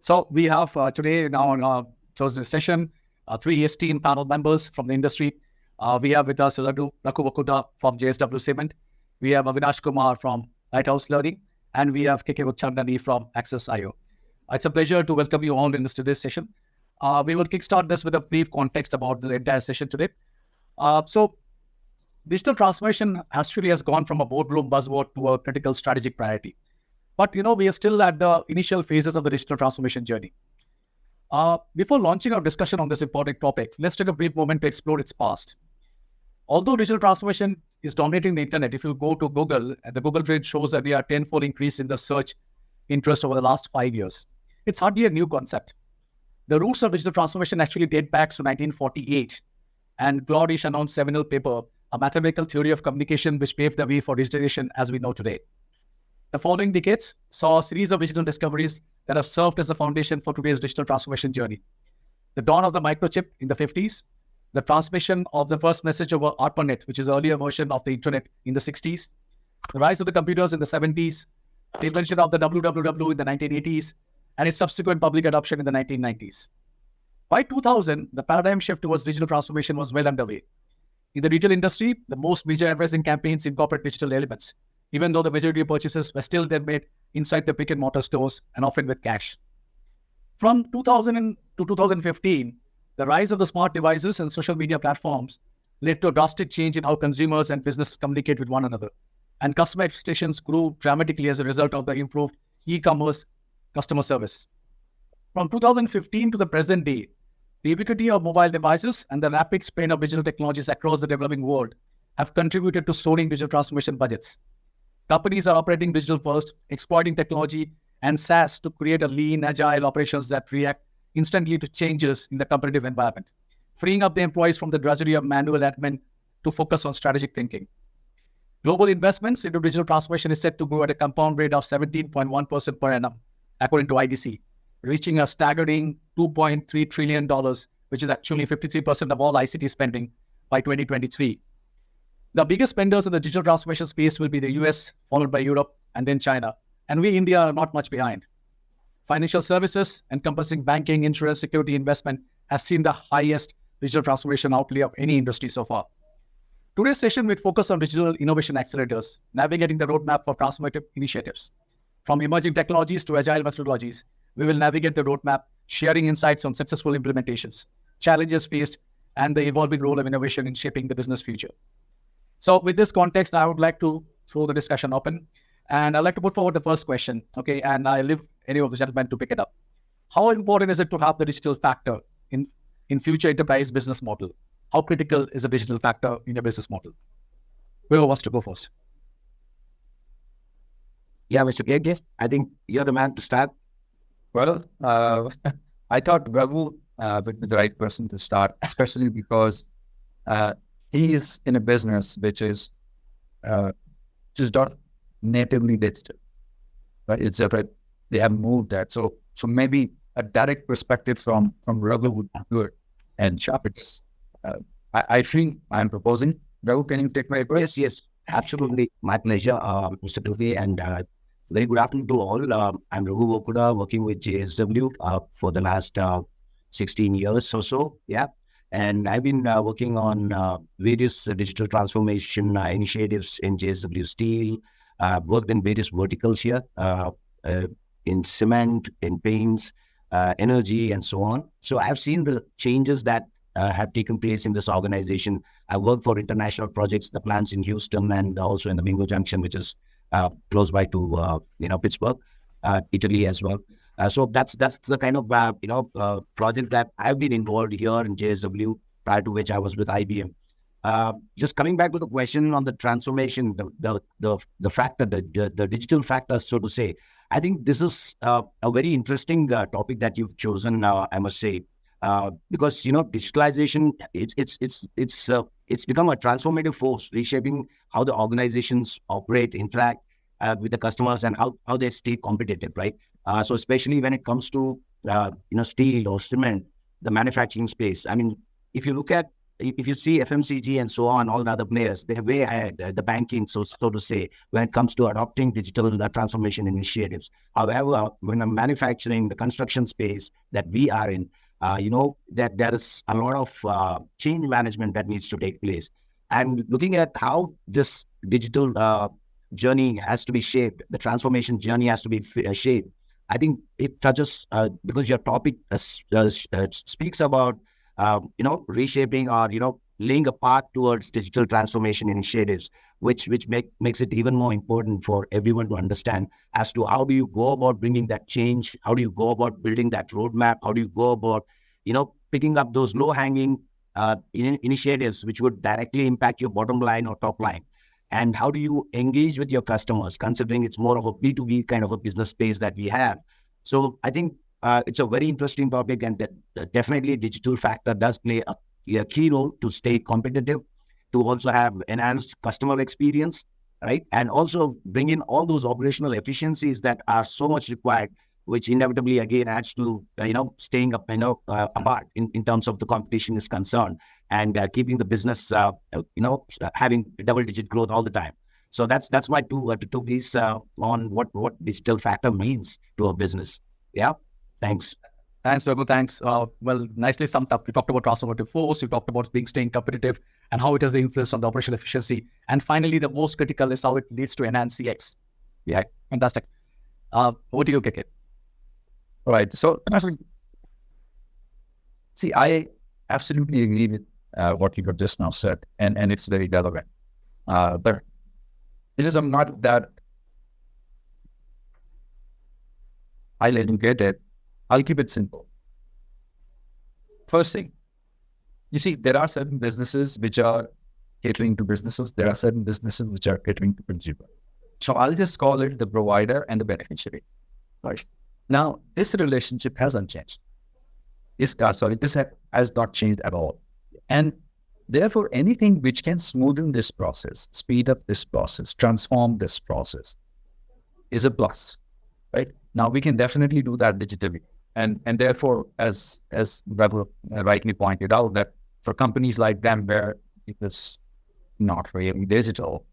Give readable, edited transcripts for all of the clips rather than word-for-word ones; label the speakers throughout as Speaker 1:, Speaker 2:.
Speaker 1: So we have today now on our chosen session, three esteemed panel members from the industry. We have with us Raghu Vokuda from JSW Cement. We have Avinash Kumar from Lighthouse Learning, and we have KK Chandani from Access.io. It's a pleasure to welcome you all to this session. We will kickstart this with a brief context about the entire session today. So digital transformation actually has gone from a boardroom buzzword to a critical strategic priority. But, we are still at the initial phases of the digital transformation journey. Before launching our discussion on this important topic, let's take a brief moment to explore its past. Although digital transformation is dominating the internet, if you go to Google, the Google trend shows that we are 10-fold increase in the search interest over the last 5 years. It's hardly a new concept. The roots of digital transformation actually date back to 1948, and Glorish announced seminal paper, a mathematical theory of communication which paved the way for digitalization as we know today. The following decades saw a series of digital discoveries that have served as the foundation for today's digital transformation journey. The dawn of the microchip in the 50s, the transmission of the first message over ARPANET, which is the earlier version of the internet in the 60s, the rise of the computers in the 70s, the invention of the WWW in the 1980s, and its subsequent public adoption in the 1990s. By 2000, the paradigm shift towards digital transformation was well underway. In the retail industry, the most major advertising campaigns incorporate digital elements, even though the majority of purchases were still then made inside the brick-and-mortar stores and often with cash. From 2000 to 2015, the rise of the smart devices and social media platforms led to a drastic change in how consumers and businesses communicate with one another, and customer expectations grew dramatically as a result of the improved e-commerce customer service. From 2015 to the present day, the ubiquity of mobile devices and the rapid spread of digital technologies across the developing world have contributed to soaring digital transformation budgets. Companies are operating digital first, exploiting technology and SaaS to create a lean, agile operations that react instantly to changes in the competitive environment, freeing up the employees from the drudgery of manual admin to focus on strategic thinking. Global investments into digital transformation is set to grow at a compound rate of 17.1% per annum, according to IDC, reaching a staggering $2.3 trillion, which is actually 53% of all ICT spending by 2023. The biggest spenders in the digital transformation space will be the US, followed by Europe, and then China. And we, India, are not much behind. Financial services, encompassing banking, insurance, security, investment, has seen the highest digital transformation outlay of any industry so far. Today's session will focus on digital innovation accelerators, navigating the roadmap for transformative initiatives. From emerging technologies to agile methodologies, we will navigate the roadmap, sharing insights on successful implementations, challenges faced, and the evolving role of innovation in shaping the business future. So with this context, I would like to throw the discussion open, and I'd like to put forward the first question, okay? And I leave any of the gentlemen to pick it up. How important is it to have the digital factor in future enterprise business model? How critical is a digital factor in a business model? Whoever wants to go first.
Speaker 2: Yeah, Mr. Evangelist, I think you're the man to start.
Speaker 3: Well, I thought Raghu would be the right person to start, especially because he is in a business which is just not natively digital, right? It's they have moved that. So maybe a direct perspective from Raghu would be good and sharp. I think I'm proposing. Raghu, can you take my advice?
Speaker 2: Yes, absolutely. My pleasure, Mr. Tuve, and very good afternoon to all. I'm Raghu Vokuda, working with JSW for the last 16 years or so. Yeah. And I've been working on various digital transformation initiatives in JSW Steel. I've worked in various verticals here, in cement, in paints, energy, and so on. So I've seen the changes that have taken place in this organization. I work for international projects, the plants in Houston and also in the Mingo Junction, which is close by to Pittsburgh, Italy as well. So that's the kind of project that I've been involved here in JSW, prior to which I was with IBM. Just coming back to the question on the transformation, the factor, the digital factor, so to say. I think this is a very interesting topic that you've chosen. I must say, because digitalization, it's become a transformative force, reshaping how the organizations operate, interact with the customers, and how they stay competitive, right? So especially when it comes to steel or cement, the manufacturing space. I mean, if you look at if you see FMCG and so on, all the other players, they're way ahead, the banking, so to say, when it comes to adopting digital transformation initiatives. However, when I'm manufacturing, the construction space that we are in, that there is a lot of change management that needs to take place. And looking at how this digital journey has to be shaped, the transformation journey has to be shaped, I think it touches, because your topic speaks about, reshaping or, laying a path towards digital transformation initiatives, which makes it even more important for everyone to understand as to how do you go about bringing that change, how do you go about building that roadmap, how do you go about, picking up those low-hanging initiatives which would directly impact your bottom line or top line. And how do you engage with your customers, considering it's more of a B2B kind of a business space that we have. So I think it's a very interesting topic, and that definitely digital factor does play a key role to stay competitive, to also have enhanced customer experience, right? And also bring in all those operational efficiencies that are so much required, which inevitably again adds to, staying up, apart in terms of the competition is concerned, and keeping the business, having double-digit growth all the time. So that's my two piece on what digital factor means to a business. Yeah, thanks.
Speaker 1: Thanks, Raghu. Thanks. Well, nicely summed up. You talked about transformative force. You talked about staying competitive and how it has the influence on the operational efficiency. And finally, the most critical is how it leads to enhanced CX. Yeah, fantastic. What do you, KK?
Speaker 3: All right. So, see, I absolutely agree with what you have just now said, and it's very relevant. But because I'm not that highly educated, I'll keep it simple. First thing, you see, there are certain businesses which are catering to businesses. There are certain businesses which are catering to consumers. So I'll just call it the provider and the beneficiary. Right. Now, this relationship hasn't changed. This has not changed at all. And therefore, anything which can smoothen this process, speed up this process, transform this process is a plus, right? Now, we can definitely do that digitally. And therefore, as Raghu rightly pointed out, that for companies like them where it is not really digital,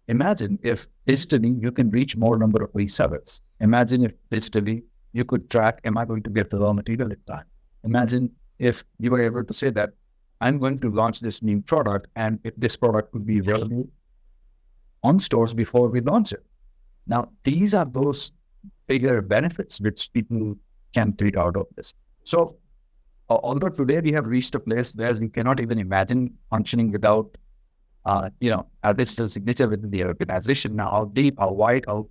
Speaker 3: imagine if digitally you can reach more number of resellers. Imagine if digitally you could track, am I going to get the raw material in time? Imagine if you were able to say that I'm going to launch this new product, and if this product could be available on stores before we launch it. Now, these are those bigger benefits which people can take out of this. So, although today we have reached a place where you cannot even imagine functioning without, a digital signature within the organization. Now, how deep, how wide, how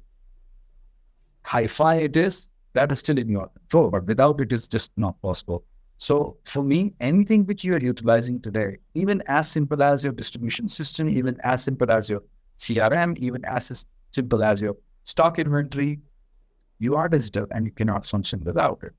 Speaker 3: hi-fi it is, that is still in your control, but without it is just not possible. So for me, anything which you are utilizing today, even as simple as your distribution system, even as simple as your CRM, even as simple as your stock inventory, you are digital and you cannot function without it.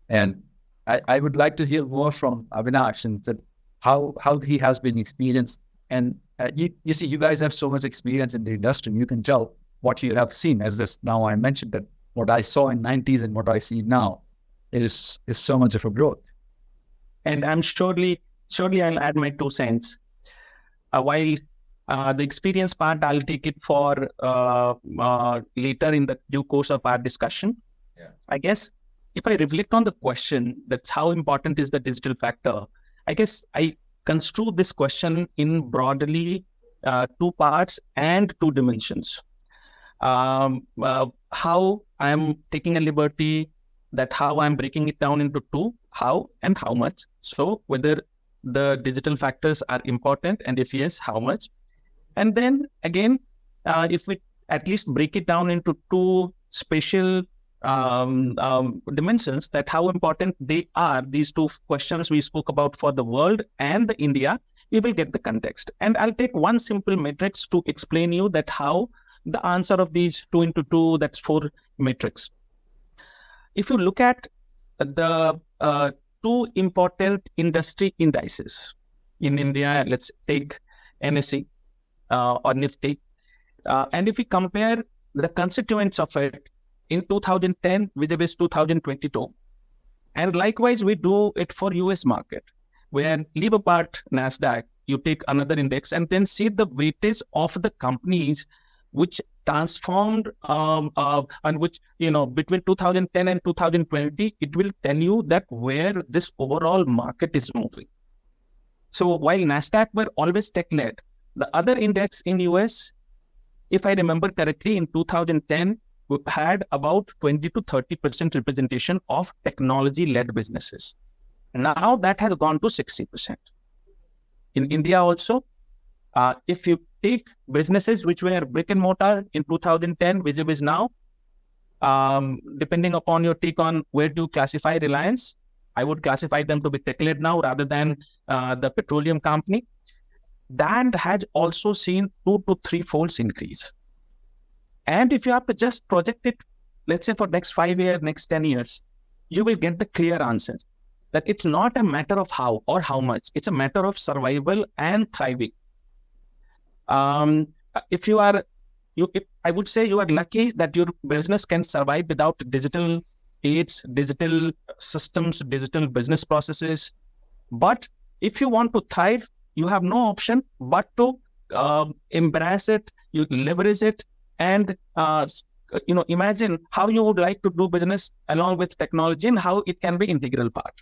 Speaker 3: And I would like to hear more from Avinash and that how he has been experienced. And you see, you guys have so much experience in the industry. You can tell what you have seen. As this now I mentioned that what I saw in 90s and what I see now is so much of a growth.
Speaker 4: And I'm surely I'll add my 2 cents. While the experience part, I'll take it for later in the due course of our discussion.
Speaker 3: Yeah.
Speaker 4: I guess if I reflect on the question, that's how important is the digital factor, I guess I construe this question in broadly 2 parts and 2 dimensions. How I'm taking a liberty that how I'm breaking it down into 2, how and how much. So whether the digital factors are important, and if yes, how much. And then again, if we at least break it down into 2 special dimensions, that how important they are, these 2 questions we spoke about for the world and the India, we will get the context. And I'll take one simple matrix to explain you that how the answer of these 2 into 2, that's 4 metrics. If you look at the 2 important industry indices in India, let's take NSE or Nifty, and if we compare the constituents of it in 2010 with 2022, and likewise we do it for US market, where leave apart NASDAQ, you take another index and then see the weightage of the companies which transformed and which, between 2010 and 2020, it will tell you that where this overall market is moving. So while NASDAQ were always tech-led, the other index in US, if I remember correctly, in 2010, we had about 20 to 30% representation of technology-led businesses. Now that has gone to 60%. In India also, if you take businesses which were brick and mortar in 2010, which is now, depending upon your take on where do you classify Reliance, I would classify them to be tech-led now rather than the petroleum company. That has also seen 2 to 3 folds increase. And if you have to just project it, let's say for next 5 years, next 10 years, you will get the clear answer that it's not a matter of how or how much. It's a matter of survival and thriving. I would say you are lucky that your business can survive without digital aids, digital systems, digital business processes. But if you want to thrive, you have no option but to embrace it, you leverage it, and imagine how you would like to do business along with technology and how it can be integral part.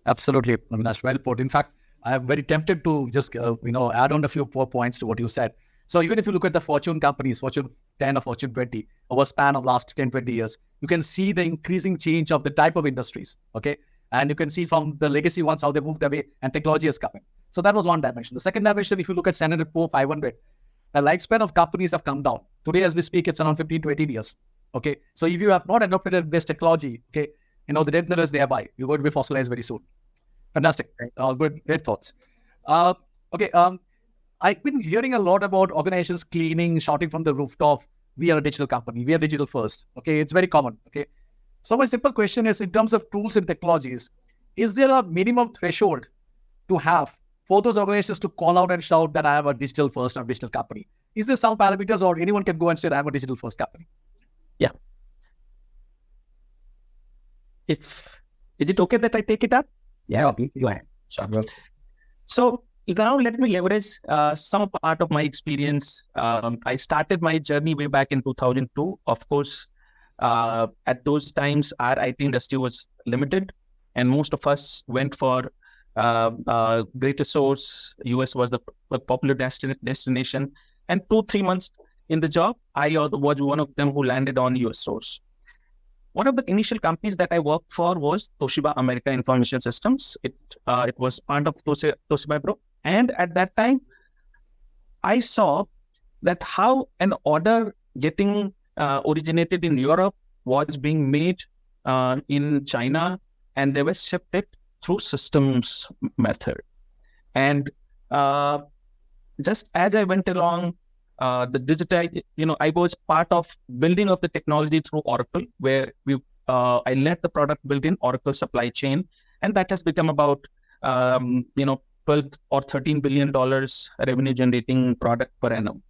Speaker 1: Absolutely, Avinash, well put. In fact, I am very tempted to just add on a few more points to what you said. So even if you look at the Fortune companies, Fortune 10 or Fortune 20, over a span of last 10, 20 years, you can see the increasing change of the type of industries, okay? And you can see from the legacy ones how they moved away and technology is coming. So that was one dimension. The second dimension, if you look at Standard & Poor's 500, the lifespan of companies have come down. Today, as we speak, it's around 15 to 18 years, okay? So if you have not adopted this technology, okay, the death knell is nearby. You're going to be fossilized very soon. Fantastic. Great thoughts. Okay. I've been hearing a lot about organizations cleaning, shouting from the rooftop, we are a digital company, we are digital first. Okay. It's very common. Okay. So my simple question is, in terms of tools and technologies, is there a minimum threshold to have for those organizations to call out and shout that I am a digital first or digital company? Is there some parameters, or anyone can go and say I'm a digital first company?
Speaker 4: Yeah. Is it okay that I take it up?
Speaker 2: Yeah, okay, go ahead.
Speaker 4: Sure. So now let me leverage some part of my experience. I started my journey way back in 2002. Of course, at those times, our IT industry was limited, and most of us went for greater source. US was the popular destination. And 2-3 months in the job, I was one of them who landed on US source. One of the initial companies that I worked for was Toshiba America Information Systems. It was part of Toshiba Group. And at that time, I saw that how an order getting originated in Europe was being made in China, and they were shipped it through systems method. And just as I went along, the digital, I was part of building of the technology through Oracle, where I led the product built in Oracle supply chain, and that has become about 12 or $13 billion revenue generating product per annum.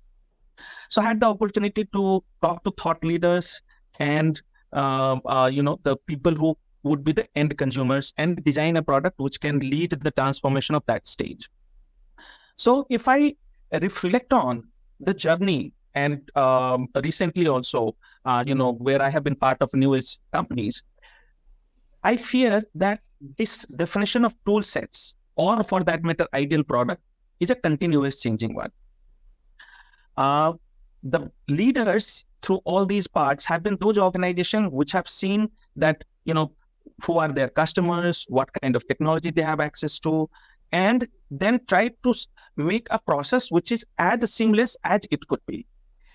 Speaker 4: So I had the opportunity to talk to thought leaders and the people who would be the end consumers and design a product which can lead the transformation of that stage. So if I reflect on the journey, and recently also, where I have been part of newest companies, I fear that this definition of tool sets, or for that matter, ideal product, is a continuous changing one. The leaders through all these parts have been those organizations which have seen that, who are their customers, what kind of technology they have access to, and then try to make a process which is as seamless as it could be.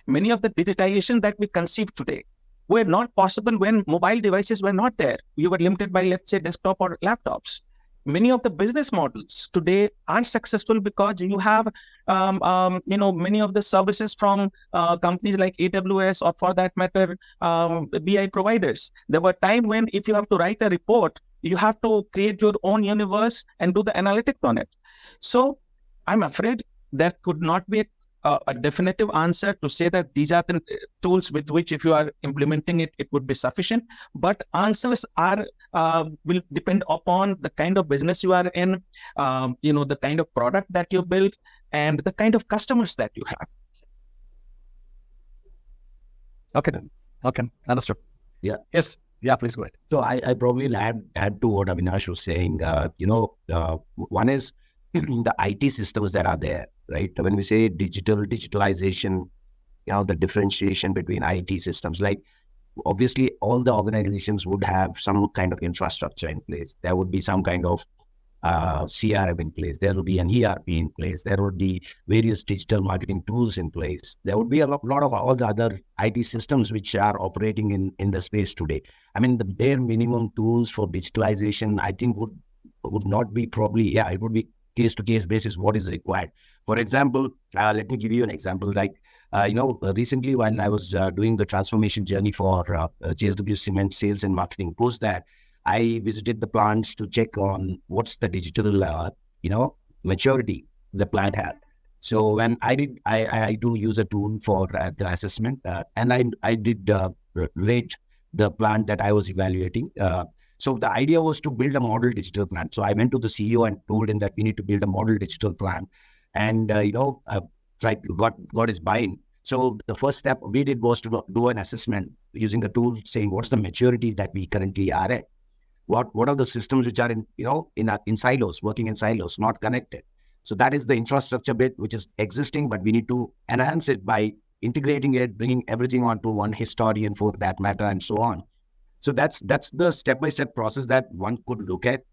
Speaker 4: Many of the digitization that we conceive today were not possible when mobile devices were not there. We were limited by, let's say, desktop or laptops. Many of the business models today are successful because you have, many of the services from companies like AWS, or for that matter, BI providers. There were times when if you have to write a report, you have to create your own universe and do the analytics on it. So I'm afraid there could not be a definitive answer to say that these are the tools with which if you are implementing it, it would be sufficient. But answers are will depend upon the kind of business you are in, the kind of product that you build, and the kind of customers that you have.
Speaker 1: Okay. Understood.
Speaker 2: Yeah.
Speaker 1: Yes. Yeah, please go ahead.
Speaker 2: So I probably add to what Avinash was saying. One is the IT systems that are there, right? When we say digitalization, the differentiation between IT systems, like obviously all the organizations would have some kind of infrastructure in place. There would be some kind of CRM in place. There will be an ERP in place. There would be various digital marketing tools in place. There would be a lot of all the other IT systems which are operating in the space today. I mean, the bare minimum tools for digitalization, I think would not be probably, it would be case to case basis what is required. For example, let me give you an example. Like, recently when I was doing the transformation journey for JSW Cement sales and marketing, post that, I visited the plants to check on what's the digital, maturity the plant had. So when I do use a tool for the assessment, and I did rate the plant that I was evaluating. So the idea was to build a model digital plant. So I went to the CEO and told him that we need to build a model digital plant, and got his buy-in. So the first step we did was to do an assessment using the tool, saying what's the maturity that we currently are at. What are the systems which are in silos, working in silos, not connected? So that is the infrastructure bit which is existing, but we need to enhance it by integrating it, bringing everything onto one historian for that matter, and so on. So that's the step-by-step process that one could look at.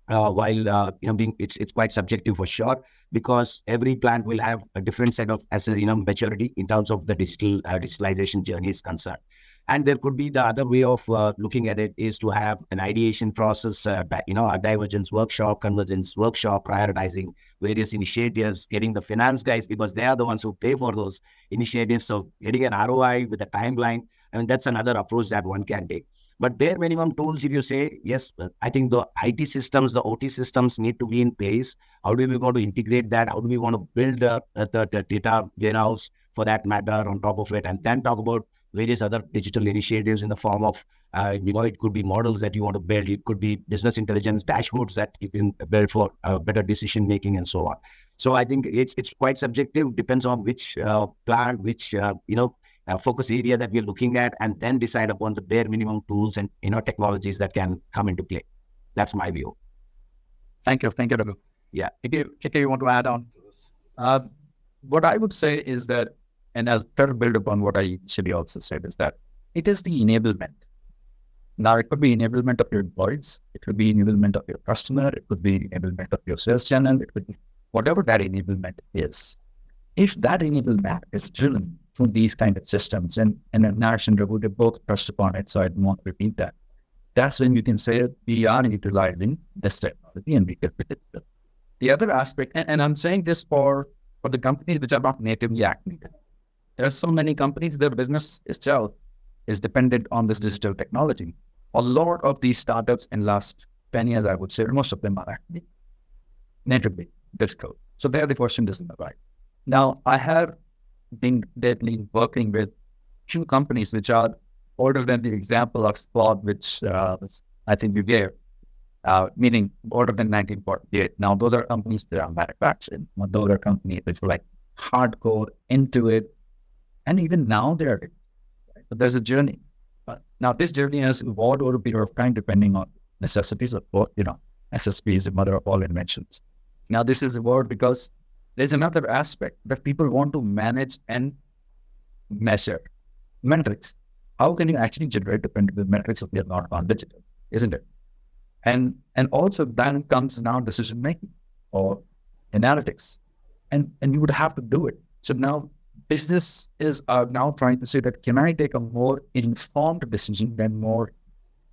Speaker 2: While it's quite subjective for sure, because every plant will have a different set of maturity in terms of the digitalization journey is concerned. And there could be the other way of looking at it is to have an ideation process, a divergence workshop, convergence workshop, prioritizing various initiatives, getting the finance guys, because they are the ones who pay for those initiatives. So getting an ROI with a timeline, that's another approach that one can take. But bare minimum tools, if you say, yes, I think the IT systems, the OT systems need to be in place. How do we want to integrate that? How do we want to build the data warehouse for that matter on top of it? And then talk about various other digital initiatives in the form of, it could be models that you want to build. It could be business intelligence dashboards that you can build for better decision making and so on. So I think it's quite subjective, depends on which plant, which, focus area that we're looking at, and then decide upon the bare minimum tools and technologies that can come into play. That's my view.
Speaker 1: Thank you, Raghu.
Speaker 2: Yeah.
Speaker 1: KK, you want to add on to this?
Speaker 3: What I would say is that, and I'll try to build upon what I initially also said, is that it is the enablement. Now, it could be enablement of your employees, it could be enablement of your customer, it could be enablement of your sales channel, it could be whatever that enablement is. If that enablement is driven through these kind of systems, and Nash and Raghu, they both touched upon it, so I don't want to repeat that. That's when you can say we are utilizing this technology and we can fit it. The other aspect, and I'm saying this for the companies which are not natively acting. There are so many companies, their business itself is dependent on this digital technology. A lot of these startups in last 10 years, I would say, most of them are actually natively digital. So there the question doesn't arrive. Now, I have been deadly working with few companies which are older than the example of Spot, which I think you gave, meaning older than 1948. Now, those are companies that are manufacturing. Those are companies which were like hardcore into it. And even now they're, but there's a journey. Now, this journey has evolved over a period of time, depending on necessities of both, SSP is the mother of all inventions. Now, this is evolved because there's another aspect that people want to manage and measure. Metrics. How can you actually generate dependable metrics if you're not on digital, isn't it? And also then comes now decision making or analytics. And you would have to do it. So now business is now trying to say that, can I take a more informed decision than more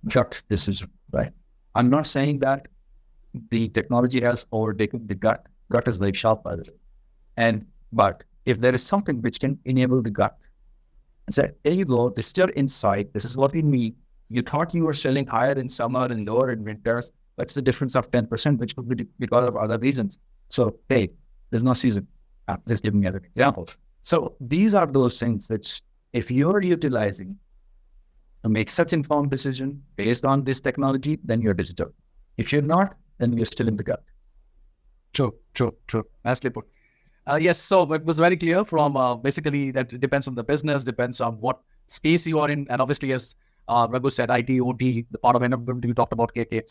Speaker 3: gut decision, right? I'm not saying that the technology has overtaken the gut. Gut is very sharp, by the way. But if there is something which can enable the gut and say, there you go, this is your insight, this is what we need. You thought you were selling higher in summer and lower in winters. That's the difference of 10%, which could be because of other reasons. So, hey, there's no season. I'm just giving you as an example. So these are those things which, if you're utilizing to make such informed decision based on this technology, then you're digital. If you're not, then you're still in the gut.
Speaker 1: True. Nicely put. Yes, so it was very clear from basically that it depends on the business, depends on what space you are in. And obviously, as Raghu said, IT, OT, the part of enablement you talked about, KK.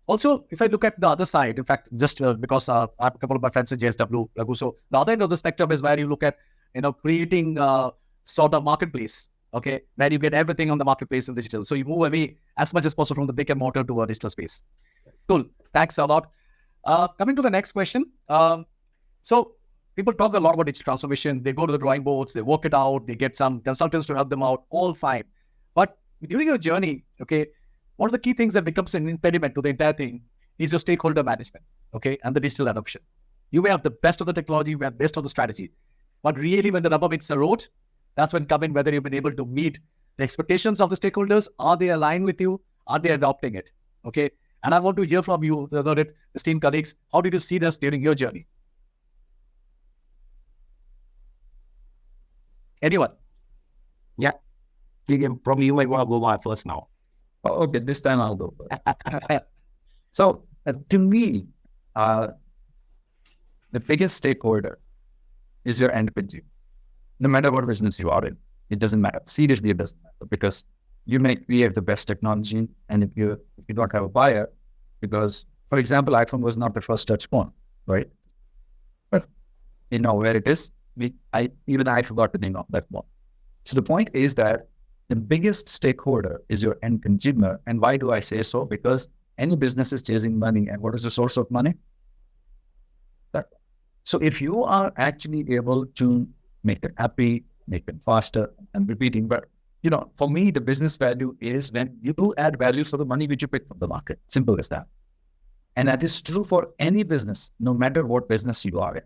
Speaker 1: Also, if I look at the other side, in fact, just because I have a couple of my friends in JSW, Raghu, so the other end of the spectrum is where you look at, creating sort of marketplace, okay, where you get everything on the marketplace in digital. So you move away as much as possible from the brick and mortar to a digital space. Cool. Thanks a lot. Coming to the next question. So people talk a lot about digital transformation. They go to the drawing boards, they work it out, they get some consultants to help them out, all fine. But during your journey, okay, one of the key things that becomes an impediment to the entire thing is your stakeholder management, okay, and the digital adoption. You may have the best of the technology, you may have the best of the strategy, but really when the rubber meets the road, that's when come in whether you've been able to meet the expectations of the stakeholders. Are they aligned with you? Are they adopting it? Okay. And I want to hear from you, the esteemed colleagues, how did you see this during your journey? Anyone?
Speaker 2: Yeah. Probably you might want to go first now.
Speaker 3: Oh, okay, this time I'll go first. So to me, the biggest stakeholder is your end consumer. No matter what business you are in, it doesn't matter. Seriously, it doesn't matter, because you may create the best technology, and if you don't have a buyer, because, for example, iPhone was not the first touch phone, right? But you know where it is. I forgot the name of that one. So the point is that the biggest stakeholder is your end consumer. And why do I say so? Because any business is chasing money, and what is the source of money? So if you are actually able to make them happy, make them faster, and repeating, but for me, the business value is when you add value for the money which you pick from the market. Simple as that. And that is true for any business, no matter what business you are in.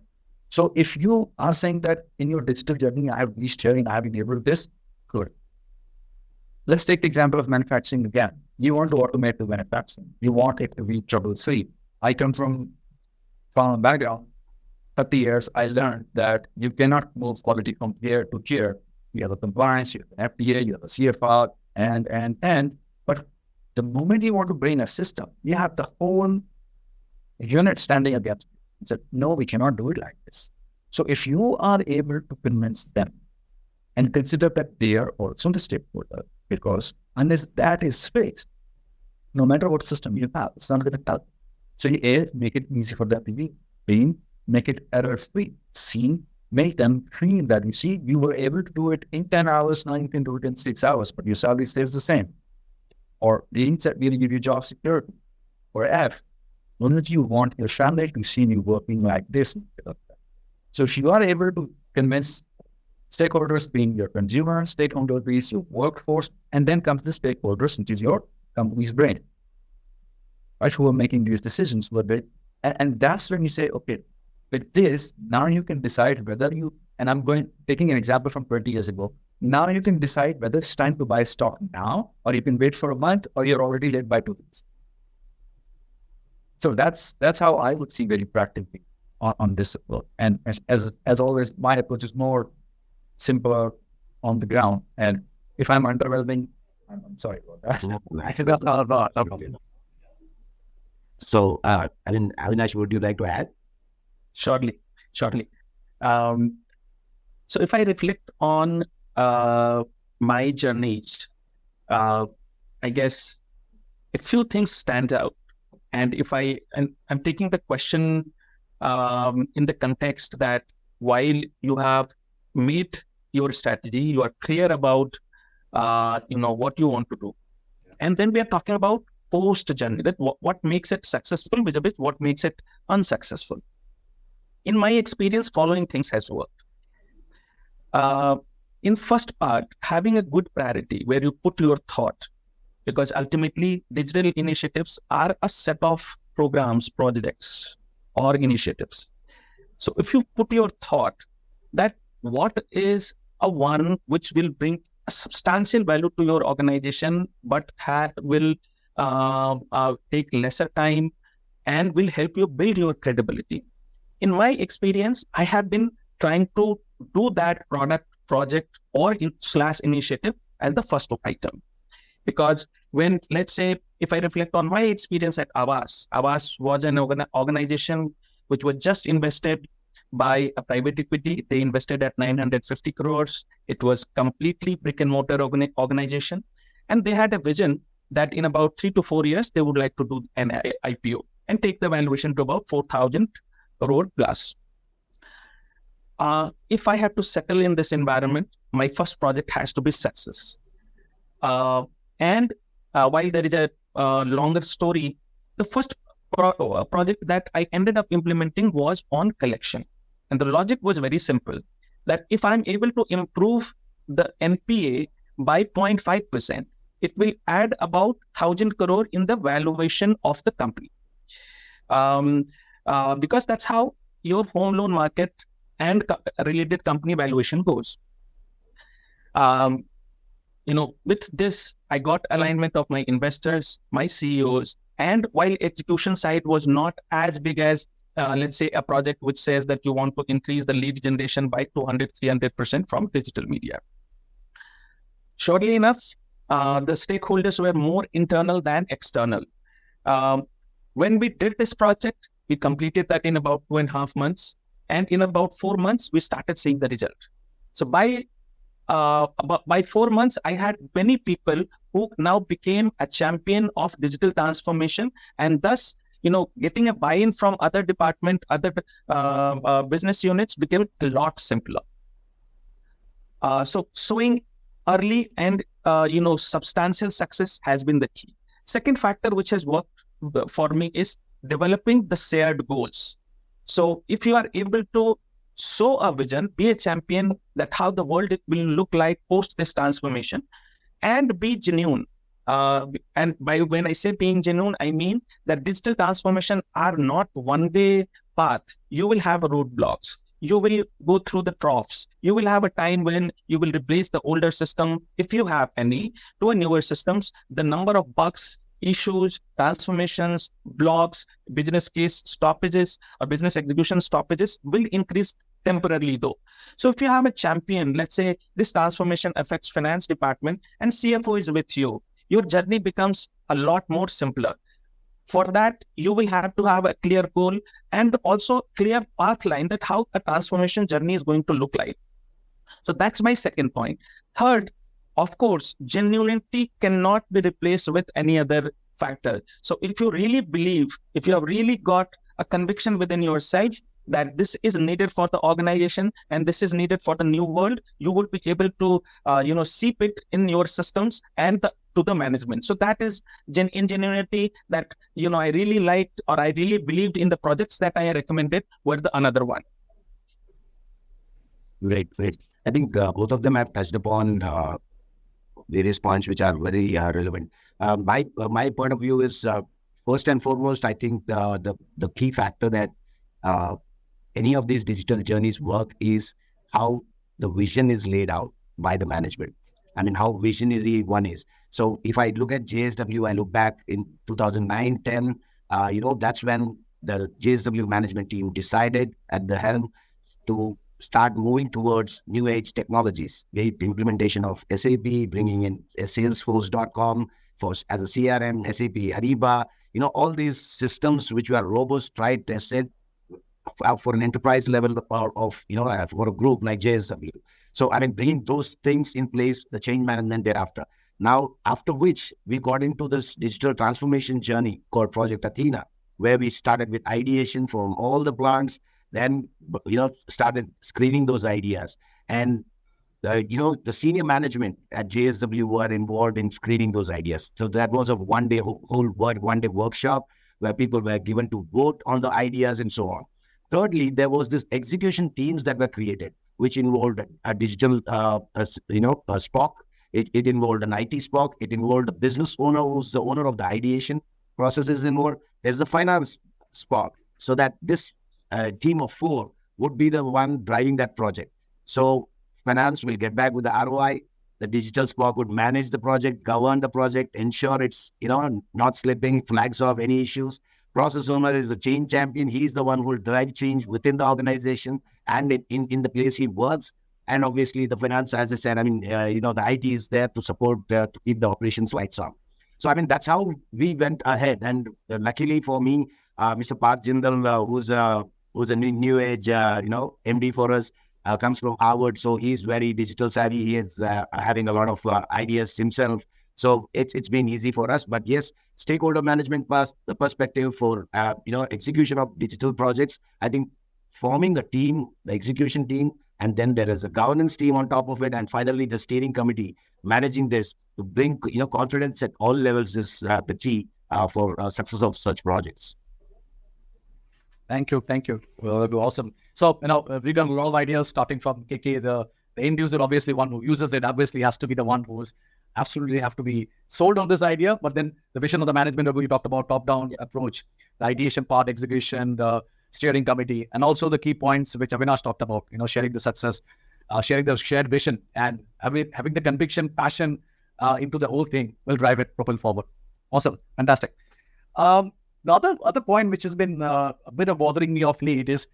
Speaker 3: So if you are saying that in your digital journey, I have reached here and I have enabled this, good. Let's take the example of manufacturing again. You want to automate the manufacturing. You want it to be trouble-free. I come from a background. 30 years, I learned that you cannot move quality from here to here. You have a compliance, you have an FDA, you have a CFR, and. But the moment you want to bring a system, you have the whole unit standing against you. It said, no, we cannot do it like this. So if you are able to convince them and consider that they are also the stakeholder, because unless that is fixed, no matter what system you have, it's not going to help. So you make it easy for them to be clean, make it error-free, make them feel that, you were able to do it in 10 hours, now you can do it in 6 hours, but your salary stays the same. Or we'll give you job security. Or F, only you want your family to see you working like this. So if you are able to convince stakeholders, being your consumer, stakeholders being your workforce, and then comes the stakeholders, which is your company's brain, right, who are making these decisions. And that's when you say, okay, with this, now you can decide whether taking an example from 20 years ago, now you can decide whether it's time to buy stock now, or you can wait for a month, or you're already late by 2 weeks. So that's how I would see very practically on this approach. And as always, my approach is more simpler on the ground. And if I'm underwhelming, I'm sorry about that.
Speaker 2: So, Avinash, would you like to add?
Speaker 4: Surely. So if I reflect on my journey, I guess a few things stand out. And I'm taking the question in the context that while you have made your strategy, you are clear about what you want to do. And then we are talking about post journey, that what makes it successful, what makes it unsuccessful. In my experience, following things has worked. In first part, having a good priority where you put your thought, because ultimately digital initiatives are a set of programs, projects, or initiatives. So if you put your thought that what is a one which will bring a substantial value to your organization, but will take lesser time and will help you build your credibility. In my experience, I have been trying to do that product, project, or /initiative as the first item. Because when, let's say, if I reflect on my experience at Avas was an organization which was just invested by a private equity. They invested at 950 crores. It was completely brick and mortar organization. And they had a vision that in about 3 to 4 years, they would like to do an IPO and take the valuation to about 4,000 crore plus. If I have to settle in this environment, my first project has to be success. While there is a longer story, the first project that I ended up implementing was on collection. And the logic was very simple, that if I'm able to improve the NPA by 0.5%, it will add about 1,000 crore in the valuation of the company. Because that's how your home loan market and related company valuation goes. With this, I got alignment of my investors, my CEOs, and while execution side was not as big as, let's say, a project which says that you want to increase the lead generation by 200, 300% from digital media. Surely enough, the stakeholders were more internal than external. When we did this project, we completed that in about 2.5 months. And in about 4 months, we started seeing the result. So by 4 months, I had many people who now became a champion of digital transformation, and thus, getting a buy-in from other department, other business units became a lot simpler. So sowing early and substantial success has been the key. Second factor which has worked for me is developing the shared goals. So if you are able to sow a vision, be a champion that how the world will look like post this transformation, and be genuine. And when I say being genuine, I mean that digital transformation are not one-way path. You will have roadblocks. You will go through the troughs. You will have a time when you will replace the older system, if you have any, to a newer systems. The number of bugs, issues, transformations, blocks, business case stoppages, or business execution stoppages will increase temporarily though. So if you have a champion, let's say this transformation affects finance department and CFO is with you, your journey becomes a lot more simpler. For that, you will have to have a clear goal and also clear path line that how a transformation journey is going to look like. So that's my second point. Third, of course, genuinity cannot be replaced with any other factor. So if you really believe, if you have really got a conviction within yourself that this is needed for the organization and this is needed for the new world, you will be able to, seep it in your systems and to the management. So that is ingenuity that, I really liked, or I really believed in the projects that I recommended were the another one.
Speaker 2: Great. I think both of them have touched upon various points which are very relevant. My point of view is, first and foremost, I think the key factor that any of these digital journeys work is how the vision is laid out by the management. I mean, how visionary one is. So if I look at JSW, I look back in 2009-10, that's when the JSW management team decided at the helm to start moving towards new age technologies, the implementation of SAP, bringing in Salesforce.com as a CRM, SAP, Ariba, all these systems which were robust, tried, tested for an enterprise level of for a group like JSW. So, bringing those things in place, the change management thereafter. Now, after which we got into this digital transformation journey called Project Athena, where we started with ideation from all the plants, then, started screening those ideas. And, the senior management at JSW were involved in screening those ideas. So that was a one-day workshop where people were given to vote on the ideas and so on. Thirdly, there was this execution teams that were created, which involved a digital, a SPOC. It involved an IT SPOC. It involved a business owner who's the owner of the ideation processes involved. There's a finance SPOC, so that this team of 4 would be the one driving that project. So finance will get back with the ROI. The digital SPOC would manage the project, govern the project, ensure it's not slipping, flags off any issues. Process owner is the change champion. He's the one who will drive change within the organization and in the place he works. And obviously the finance, as I said, the IT is there to support, to keep the operations lights on. So, that's how we went ahead. And luckily for me, Mr. Parth Jindal, who's a new age, MD for us, comes from Harvard. So he's very digital savvy. He is having a lot of ideas himself. So it's been easy for us. But yes, stakeholder management the perspective for, execution of digital projects. I think forming a team, the execution team, and then there is a governance team on top of it. And finally, the steering committee managing this to bring, confidence at all levels is the key for success of such projects.
Speaker 1: Thank you. Well, that'll be awesome. So, we've done a lot of ideas starting from KK, the end user, obviously one who uses it, obviously has to be the one who's absolutely have to be sold on this idea. But then the vision of the management, we talked about top-down approach, the ideation part, execution, the steering committee, and also the key points which Avinash talked about, sharing the success, sharing the shared vision, and having the conviction, passion into the whole thing will drive it, propel forward. Awesome. Fantastic. The other point which has been a bit of bothering me of late is,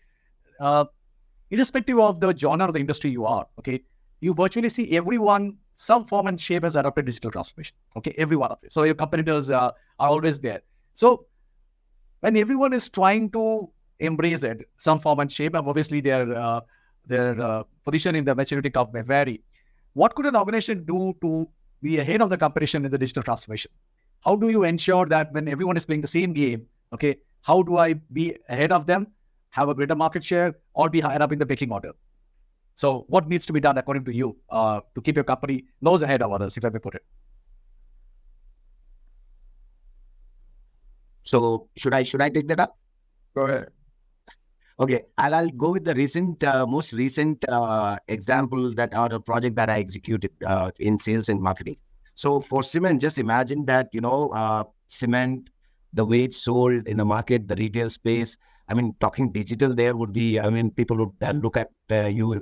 Speaker 1: irrespective of the genre of the industry you are, okay, you virtually see everyone, some form and shape has adopted digital transformation. Okay, every one of you. So your competitors are always there. So when everyone is trying to embrace it, some form and shape, and obviously their position in the maturity curve may vary. What could an organization do to be ahead of the competition in the digital transformation? How do you ensure that when everyone is playing the same game, okay, how do I be ahead of them, have a greater market share, or be higher up in the pecking order? So what needs to be done according to you to keep your company nose ahead of others, if I may put it?
Speaker 2: So should I take that up?
Speaker 3: Go ahead.
Speaker 2: Okay, I'll go with the most recent example that or a project that I executed in sales and marketing. So for cement, just imagine that, cement, the way it's sold in the market, the retail space. Talking digital there would be, people would look at you,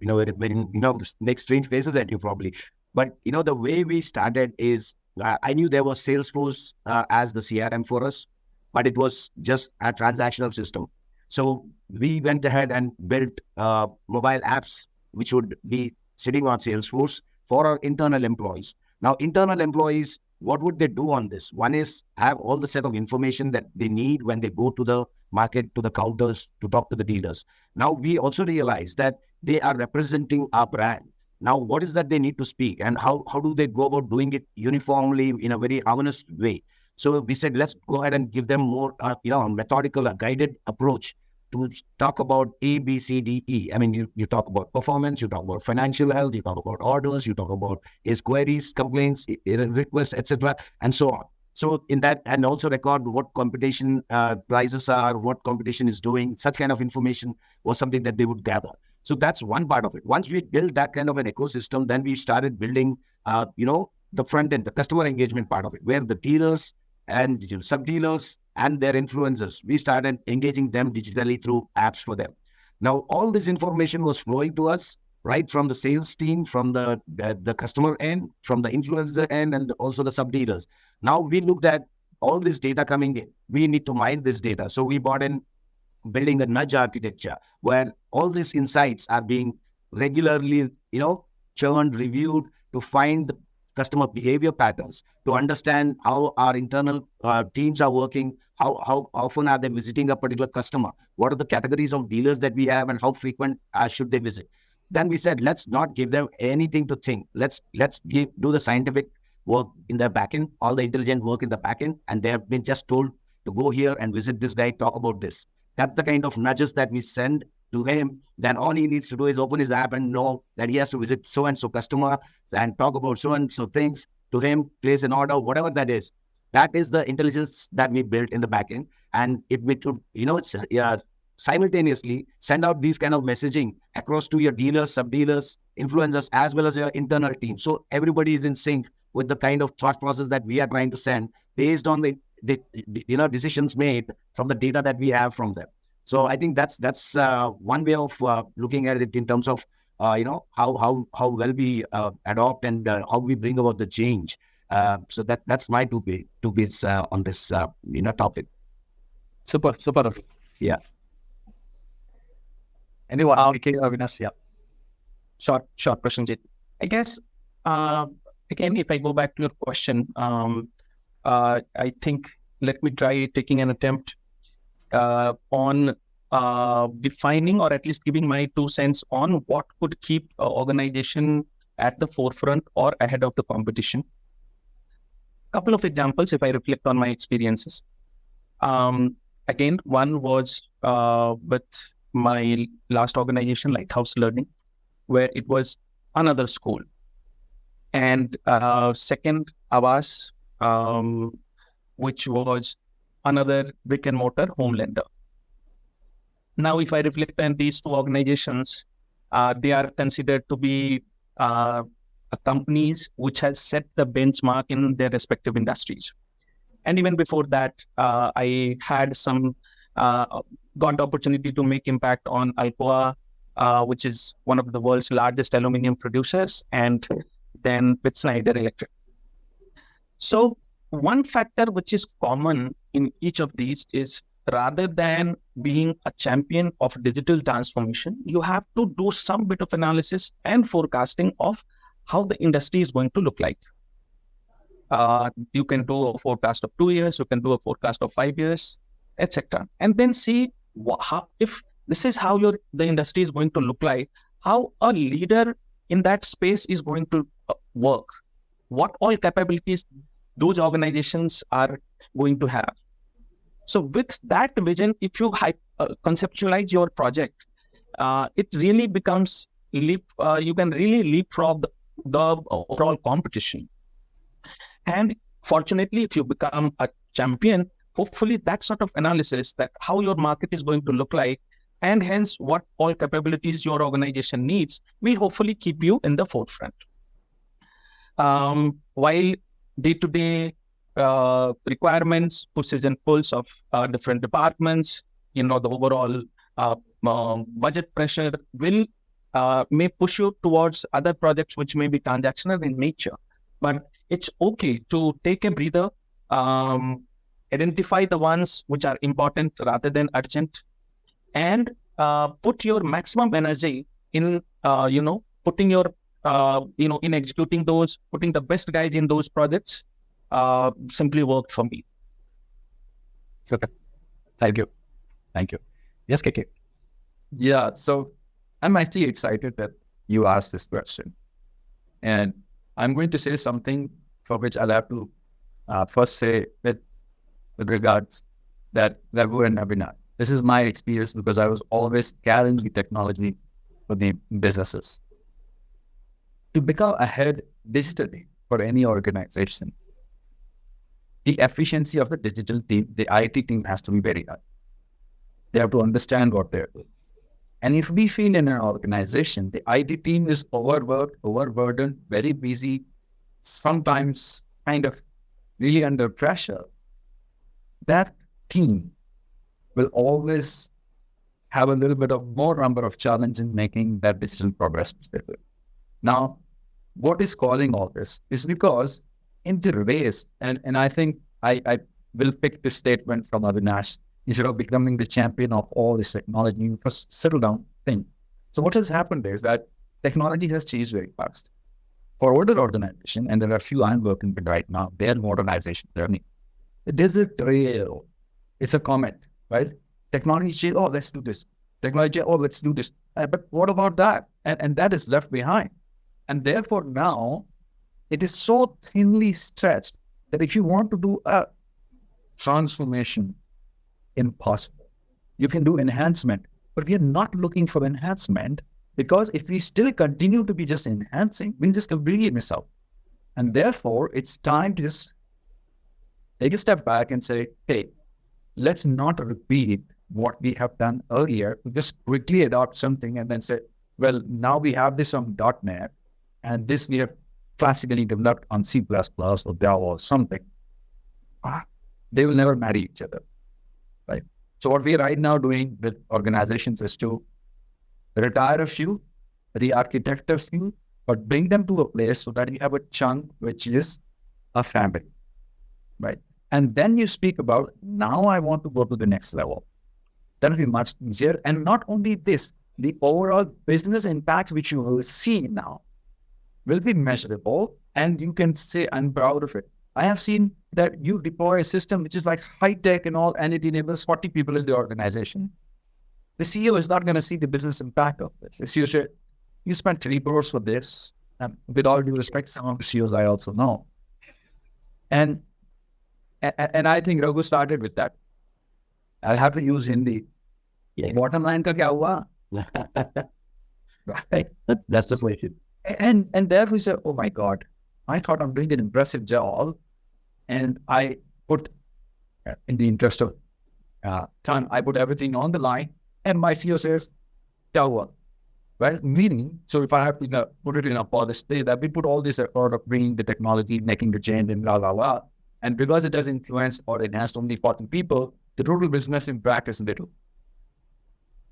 Speaker 2: make strange faces at you probably. But, the way we started is, I knew there was Salesforce as the CRM for us, but it was just a transactional system. So we went ahead and built mobile apps, which would be sitting on Salesforce for our internal employees. Now, internal employees, what would they do on this? One is have all the set of information that they need when they go to the market, to the counters, to talk to the dealers. Now, we also realize that they are representing our brand. Now, what is that they need to speak, and how do they go about doing it uniformly in a very honest way? So we said, let's go ahead and give them more, a methodical, a guided approach to talk about A, B, C, D, E. You talk about performance, you talk about financial health, you talk about orders, you talk about his queries, complaints, requests, etc., and so on. So in that, and also record what competition prices are, what competition is doing. Such kind of information was something that they would gather. So that's one part of it. Once we built that kind of an ecosystem, then we started building, the front end, the customer engagement part of it, where the dealers and sub-dealers and their influencers, we started engaging them digitally through apps for them. Now, all this information was flowing to us, right from the sales team, from the customer end, from the influencer end, and also the sub-dealers. Now, we looked at all this data coming in. We need to mine this data. So we bought in building a nudge architecture where all these insights are being regularly, churned, reviewed to find the customer behavior patterns, to understand how our internal teams are working, how often are they visiting a particular customer, what are the categories of dealers that we have, and how frequent should they visit. Then we said, let's not give them anything to think. Let's do the scientific work in the backend, all the intelligent work in the backend, and they have been just told to go here and visit this guy, talk about this. That's the kind of nudges that we send to him. Then all he needs to do is open his app and know that he has to visit so-and-so customer and talk about so-and-so things to him, place an order, whatever that is. That is the intelligence that we built in the backend. And it would, simultaneously send out these kind of messaging across to your dealers, sub-dealers, influencers, as well as your internal team. So everybody is in sync with the kind of thought process that we are trying to send based on the decisions made from the data that we have from them. So I think that's one way of looking at it in terms of how well we adopt and how we bring about the change. So that's my two bits on this topic.
Speaker 1: Super.
Speaker 2: Yeah.
Speaker 1: Anyone? Avinash, yeah.
Speaker 4: Short Prasenjit. I guess, again, if I go back to your question, I think let me try taking an attempt on defining, or at least giving my 2 cents on what could keep an organization at the forefront or ahead of the competition. Couple of examples if I reflect on my experiences. Again, one was with my last organization, Lighthouse Learning, where it was another school. And second, Avas, which was another brick and mortar home lender. Now, if I reflect on these two organizations, they are considered to be companies which has set the benchmark in their respective industries. And even before that, I had got the opportunity to make impact on Alcoa, which is one of the world's largest aluminum producers, and then with Schneider Electric. So one factor which is common in each of these is, rather than being a champion of digital transformation, you have to do some bit of analysis and forecasting of how the industry is going to look like. You can do a forecast of 2 years, you can do a forecast of 5 years, etc. And then see if this is how the industry is going to look like, how a leader in that space is going to work, what all capabilities those organizations are going to have. So with that vision, if you conceptualize your project, it really becomes you can really leapfrog the overall competition. And fortunately, if you become a champion, hopefully that sort of analysis, that how your market is going to look like, and hence what all capabilities your organization needs, will hopefully keep you in the forefront. While day-to-day requirements, pushes and pulls of different departments, the overall budget pressure may push you towards other projects which may be transactional in nature. But it's okay to take a breather, identify the ones which are important rather than urgent, and put your maximum energy in, putting your, in executing those, putting the best guys in those projects. Simply worked for me.
Speaker 1: Okay. Thank you. Yes, KK.
Speaker 3: Yeah, so I'm actually excited that you asked this question. And I'm going to say something for which I'll have to first say with regards that Raghu and Abhinav. This is my experience because I was always carrying the technology for the businesses. To become ahead digitally for any organization, the efficiency of the digital team, the IT team, has to be very high. They have to understand what they're doing. And if we feel in an organization, the IT team is overworked, overburdened, very busy, sometimes kind of really under pressure, that team will always have a little bit of more number of challenge in making that digital progress. Now, what is causing all this is because in the race, and I think I will pick this statement from Avinash, instead of becoming the champion of all this technology, you first settle down, think. So what has happened is that technology has changed very fast. For older organization, and there are a few I'm working with right now, their modernization journey, there's a trail. It's a comment, right? Technology change, oh, let's do this. Technology, oh, let's do this. But what about that? And that is left behind. And therefore now, it is so thinly stretched that if you want to do a transformation, impossible. You can do enhancement, but we are not looking for enhancement, because if we still continue to be just enhancing, we'll just completely miss out. And therefore, it's time to just take a step back and say, hey, let's not repeat what we have done earlier. Just quickly adopt something and then say, well, now we have this on .NET, and this we have classically developed on C++ or Java or something. They will never marry each other, right? So what we are right now doing with organizations is to retire a few, re-architect a few, but bring them to a place so that you have a chunk which is a family, right? And then you speak about, now I want to go to the next level. That'll be much easier. And not only this, the overall business impact which you will see now will be measurable, and you can say, I'm proud of it. I have seen that you deploy a system which is like high tech and all, and it enables 40 people in the organization. The CEO is not going to see the business impact of this. The CEO said, you spent 3 crores for this. With all due respect, some of the CEOs I also know. And I think Raghu started with that. I'll have to use Hindi.
Speaker 2: Yeah.
Speaker 3: Bottom line ka kya hua? Right?
Speaker 2: That's the way it.
Speaker 3: And there we said, oh my God, I thought I'm doing an impressive job. And I put, in the interest of time, I put everything on the line. And my CEO says, kya hua? Well, meaning, so if I have to put it in a policy, that we put all this effort of bringing the technology, making the change, and blah, blah, blah. And because it does influence or enhance only 40 people, the total business impact is little.